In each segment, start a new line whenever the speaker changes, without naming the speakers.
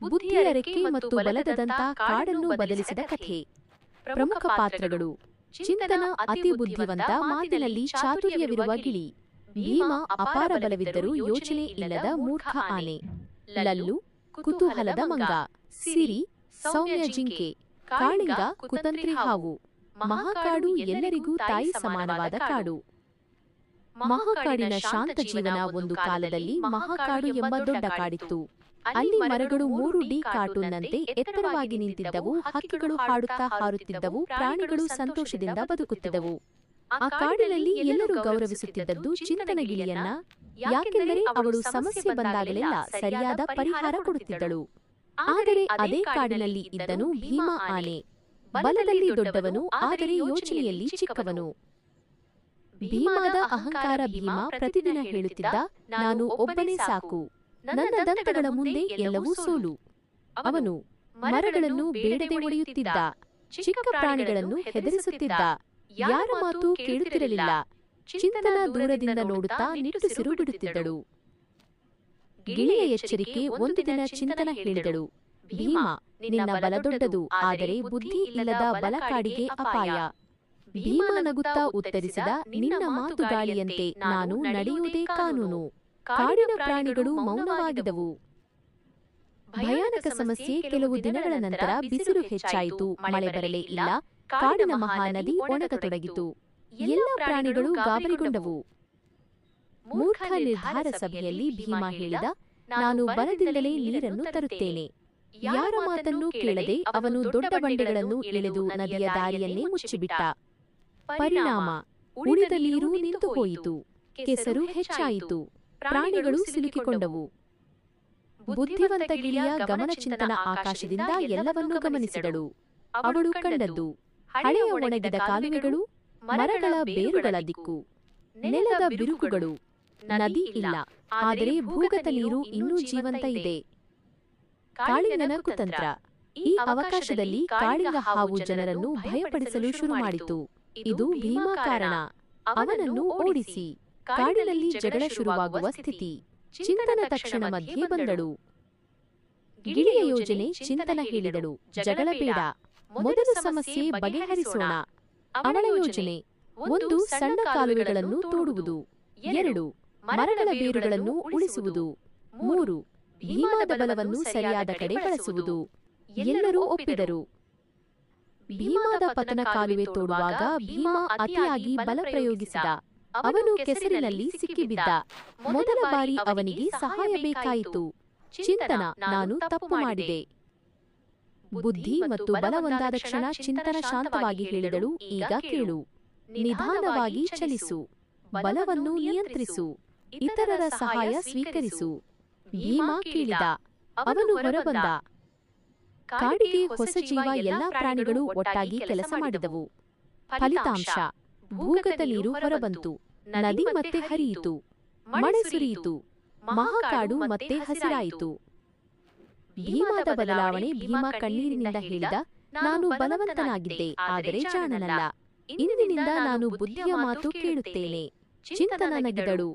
ಬುದ್ಧಿಯ ರೆಕ್ಕೆ ಮತ್ತು ಬಲದಂತ ಕಾಡನ್ನು ಬದಲಿಸಿದ ಕಥೆ. ಪ್ರಮುಖ ಪಾತ್ರಗಳು: ಚಿಂತನ ಅತಿ ಬುದ್ಧಿವಂತ, ಮಾತಿನಲ್ಲಿ ಚಾತುರ್ಯವಿರುವ ಗಿಳಿ. ಭೀಮ ಅಪಾರ ಬಲವಿದ್ದರೂ ಯೋಚನೆ ಇಲ್ಲದ ಮೂರ್ಖ ಆನೆ. ಲಲ್ಲು ಕುತೂಹಲದ ಮಂಗ. ಸಿರಿ ಸೌಮ್ಯ ಜಿಂಕೆ. ಕಾಳಿಂಗ ಕುತಂತ್ರಿ ಹಾವು. ಮಹಾಕಾಡು ಎಲ್ಲರಿಗೂ ತಾಯಿ ಸಮಾನವಾದ ಕಾಡು. ಮಹಾಕಾಡಿನ ಶಾಂತ ಜೀವನ. ಒಂದು ಕಾಲದಲ್ಲಿ ಮಹಾಕಾಡು ಎಂಬ ದೊಡ್ಡ ಕಾಡಿತ್ತು. ಅಲ್ಲಿ ಮರಗಳು 3D ಕಾರ್ಟೂನ್ನಂತೆ ಎತ್ತರವಾಗಿ ನಿಂತಿದ್ದವು, ಹಕ್ಕಿಗಳು ಹಾಡುತ್ತಾ ಹಾರುತ್ತಿದ್ದವು, ಪ್ರಾಣಿಗಳು ಸಂತೋಷದಿಂದ ಬದುಕುತ್ತಿದ್ದವು. ಆ ಕಾಡಿನಲ್ಲಿ ಎಲ್ಲರೂ ಗೌರವಿಸುತ್ತಿದ್ದದ್ದು ಚಿಂತನ ಗಿಳಿಯನ್ನ, ಯಾಕೆಂದರೆ ಅವಳು ಸಮಸ್ಯೆ ಬಂದಾಗಲೆಲ್ಲ ಸರಿಯಾದ ಪರಿಹಾರ ಕೊಡುತ್ತಿದ್ದಳು. ಆದರೆ ಅದೇ ಕಾಡಿನಲ್ಲಿ ಇದ್ದನು ಭೀಮ ಆನೆ. ಬಲದಲ್ಲಿ ದೊಡ್ಡವನು, ಆದರೆ ಯೋಚನೆಯಲ್ಲಿ ಚಿಕ್ಕವನು. ಭೀಮದ ಅಹಂಕಾರ. ಭೀಮ ಪ್ರತಿದಿನ ಹೇಳುತ್ತಿದ್ದ, ನಾನು ಒಬ್ಬನೇ ಸಾಕು, ನನ್ನ ದಂತಗಳ ಮುಂದೆ ಎಲ್ಲವೂ ಸೋಲು. ಅವನು ಮರಗಳನ್ನು ಬೇಡದೆ ಒಡೆಯುತ್ತಿದ್ದ, ಚಿಕ್ಕ ಪ್ರಾಣಿಗಳನ್ನು ಹೆದರಿಸುತ್ತಿದ್ದ, ಯಾರ ಮಾತು ಕೇಳುತ್ತಿರಲಿಲ್ಲ. ಚಿಂತನ ದೂರದಿಂದ ನೋಡುತ್ತಾ ನಿಟ್ಟುಸಿರು ಬಿಡುತ್ತಿದ್ದಳು. ಗಿಳಿಯ ಎಚ್ಚರಿಕೆ. ಒಂದು ದಿನ ಚಿಂತನ ಹೇಳಿದಳು, ಭೀಮ, ನಿನ್ನ ಬಲ ದೊಡ್ಡದು, ಆದರೆ ಬುದ್ಧಿ ಇಲ್ಲದ ಬಲ ಕಾಡಿಗೆ ಅಪಾಯ. ಭೀಮ ನಗುತ್ತಾ ಉತ್ತರಿಸಿದ, ನಿನ್ನ ಮಾತು ಗಾಳಿಯಂತೆ, ನಾನು ನಡೆಯುವುದೇ ಕಾನೂನು. ಕಾಡಿನ ಪ್ರಾಣಿಗಳು ಮೌನವಾಗಿದ್ದವು. ಭಯಾನಕ ಸಮಸ್ಯೆ. ಕೆಲವು ದಿನಗಳ ನಂತರ ಬಿಸಿಲು ಹೆಚ್ಚಾಯಿತು, ಮಳೆ ಬರಲೇ ಇಲ್ಲ. ಕಾಡಿನ ಮಹಾನದಿ ಒಣಗತೊಡಗಿತು. ಎಲ್ಲ ಪ್ರಾಣಿಗಳು ಗಾಬರಿಗೊಂಡವು. ಮೂರ್ಖ ನಿರ್ಧಾರ ಸಭೆಯಲ್ಲಿ ಭೀಮ ಹೇಳಿದ, ನಾನು ಬಲದಿಂದಲೇ ನೀರನ್ನು ತರುತ್ತೇನೆ. ಯಾರ ಮಾತನ್ನೂ ಕೇಳದೆ ಅವನು ದೊಡ್ಡ ಬಂಡೆಗಳನ್ನು ಎಳೆದು ನದಿಯ ದಾರಿಯನ್ನೇ ಮುಚ್ಚಿಬಿಟ್ಟ. ಪರಿಣಾಮ: ಉಳಿದ ನೀರು ನಿಂತು ಹೋಯಿತು, ಕೆಸರು ಹೆಚ್ಚಾಯಿತು, ಪ್ರಾಣಿಗಳು ಸಿಲುಕಿಕೊಂಡವು. ಬುದ್ಧಿವಂತ ಗಿಳಿಯ ಗಮನ. ಚಿಂತನ ಆಕಾಶದಿಂದ ಎಲ್ಲವನ್ನೂ ಗಮನಿಸಿದಳು. ಅವಳು ಕಂಡದ್ದು ಹಳೆಯ ಒಣಗಿದ ಕಾಲುವೆಗಳು, ಮರಗಳ ಬೇರುಗಳ ದಿಕ್ಕು, ನೆಲದ ಬಿರುಕುಗಳು. ನದಿ ಇಲ್ಲ, ಆದರೆ ಭೂಗತ ನೀರು ಇನ್ನೂ ಜೀವಂತ ಇದೆ. ಕಾಳಿಂಗನ ಕುತಂತ್ರ. ಈ ಅವಕಾಶದಲ್ಲಿ ಕಾಳಿಂಗ ಹಾವು ಜನರನ್ನು ಭಯಪಡಿಸಲು ಶುರು ಮಾಡಿತು. ಇದು ಭೀಮ ಕಾರಣ. ಅವನನ್ನು ಓಡಿಸಿ. ಕಾಡಿನಲ್ಲಿ ಜಗಳ ಶುರುವಾಗುವ ಸ್ಥಿತಿ. ಚಿಂತನ ತಕ್ಷಣ ಮಧ್ಯೆ ಬಂದಳು. ಗಿಳಿಯ ಯೋಜನೆ. ಚಿಂತನ ಹೇಳಿದಳು, ಜಗಳ ಬೇಡ, ಮೊದಲು ಸಮಸ್ಯೆ ಬಗೆಹರಿಸೋಣ. ಅವಳ ಯೋಜನೆ: 1. ಸಣ್ಣ ಕಾಲುವೆಗಳನ್ನು ತೋಡುವುದು. 2. ಮರಗಳ ಬೇರುಗಳನ್ನು ಉಳಿಸುವುದು. 3. ಭೀಮದ ಬಲವನ್ನು ಸರಿಯಾದ ಕಡೆ ಬಳಸುವುದು. ಎಲ್ಲರೂ ಒಪ್ಪಿದರು. ಭೀಮದ ಪತನ. ಕಾಲುವೆ ತೋಡುವಾಗ ಭೀಮ ಅತಿಯಾಗಿ ಬಲ ಪ್ರಯೋಗಿಸಿದ. ಅವನು ಕೆಸರಿನಲ್ಲಿ ಸಿಕ್ಕಿಬಿದ್ದ. ಮೊದಲ ಬಾರಿ ಅವನಿಗೆ ಸಹಾಯ ಬೇಕಾಯಿತು. ಚಿಂತನ, ನಾನು ತಪ್ಪು ಮಾಡಿದೆ. ಬುದ್ಧಿ ಮತ್ತು ಬಲ ಒಂದಾದ ಕ್ಷಣ ಚಿಂತನ ಶಾಂತವಾಗಿ ಹೇಳಿದಳು, ಈಗ ಕೇಳು, ನಿಧಾನವಾಗಿ ಚಲಿಸು, ಬಲವನ್ನು ನಿಯಂತ್ರಿಸು, ಇತರರ ಸಹಾಯ ಸ್ವೀಕರಿಸು. ಭೀಮ ಕೇಳಿದ. ಅವನು ಹೊರಬಂದ. ಕಾಡಿಗೆ ಹೊಸ ಜೀವ. ಎಲ್ಲಾ ಪ್ರಾಣಿಗಳು ಒಟ್ಟಾಗಿ ಕೆಲಸ ಮಾಡಿದವು. ಫಲಿತಾಂಶ: ಭೂಗತ ನೀರು ಹೊರಬಂತು, ನದಿ ಮತ್ತೆ ಹರಿಯಿತು, ಮಳೆ ಸುರಿಯಿತು, ಮಹಾಕಾಡು ಮತ್ತೆ ಹಸಿರಾಯಿತು. ಭೀಮದ ಬದಲಾವಣೆ. ಭೀಮ ಕಣ್ಣೀರಿನಿಂದ ಹೇಳಿದ, ನಾನು ಬಲವಂತನಾಗಿದ್ದೆ, ಆದರೆ ಜಾಣನಲ್ಲ. ಇಂದಿನಿಂದ ನಾನು ಬುದ್ಧಿಯ ಮಾತು ಕೇಳುತ್ತೇನೆ. ಚಿಂತನ ನಗಿದಳು.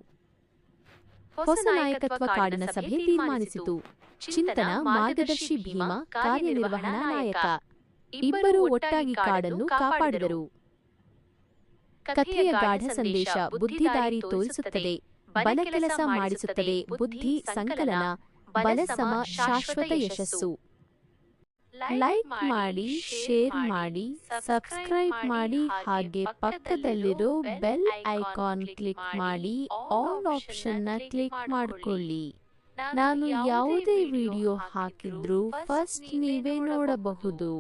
ಹೊಸ ನಾಯಕತ್ವ. ಕಾಡಿನ ಸಭೆ ತೀರ್ಮಾನಿಸಿತು. ಚಿಂತನ ಮಾರ್ಗದರ್ಶಿ, ಭೀಮ ಕಾರ್ಯನಿರ್ವಹಣಾ ನಾಯಕ. ಇಬ್ಬರೂ ಒಟ್ಟಾಗಿ ಕಾಡನ್ನು ಕಾಪಾಡಿದರು. ಕಥೆಯ ಗಾಢ ಸಂದೇಶ: ಬುದ್ಧಿ ದಾರಿ ತೋರಿಸುತ್ತದೆ, ಬಲ ಕೆಲಸ ಮಾಡಿಸುತ್ತದೆ. ಬುದ್ಧಿ ಸಂಕಲನ, ಬಲ ಸಮ ಶಾಶ್ವತ ಯಶಸ್ಸು. ಲೈಕ್ ಮಾಡಿ, ಶೇರ್ ಮಾಡಿ, ಸಬ್ಸ್ಕ್ರೈಬ್ ಮಾಡಿ, ಹಾಗೆ ಪಕ್ಕದಲ್ಲಿರೋ ಬೆಲ್ ಐಕಾನ್ ಕ್ಲಿಕ್ ಮಾಡಿ ಆಲ್ ಆಪ್ಷನ್ನ ಕ್ಲಿಕ್ ಮಾಡಿಕೊಳ್ಳಿ. ನಾನು ಯಾವುದೇ ವಿಡಿಯೋ ಹಾಕಿದ್ರೂ ಫಸ್ಟ್ ನೀವೇ ನೋಡಬಹುದು.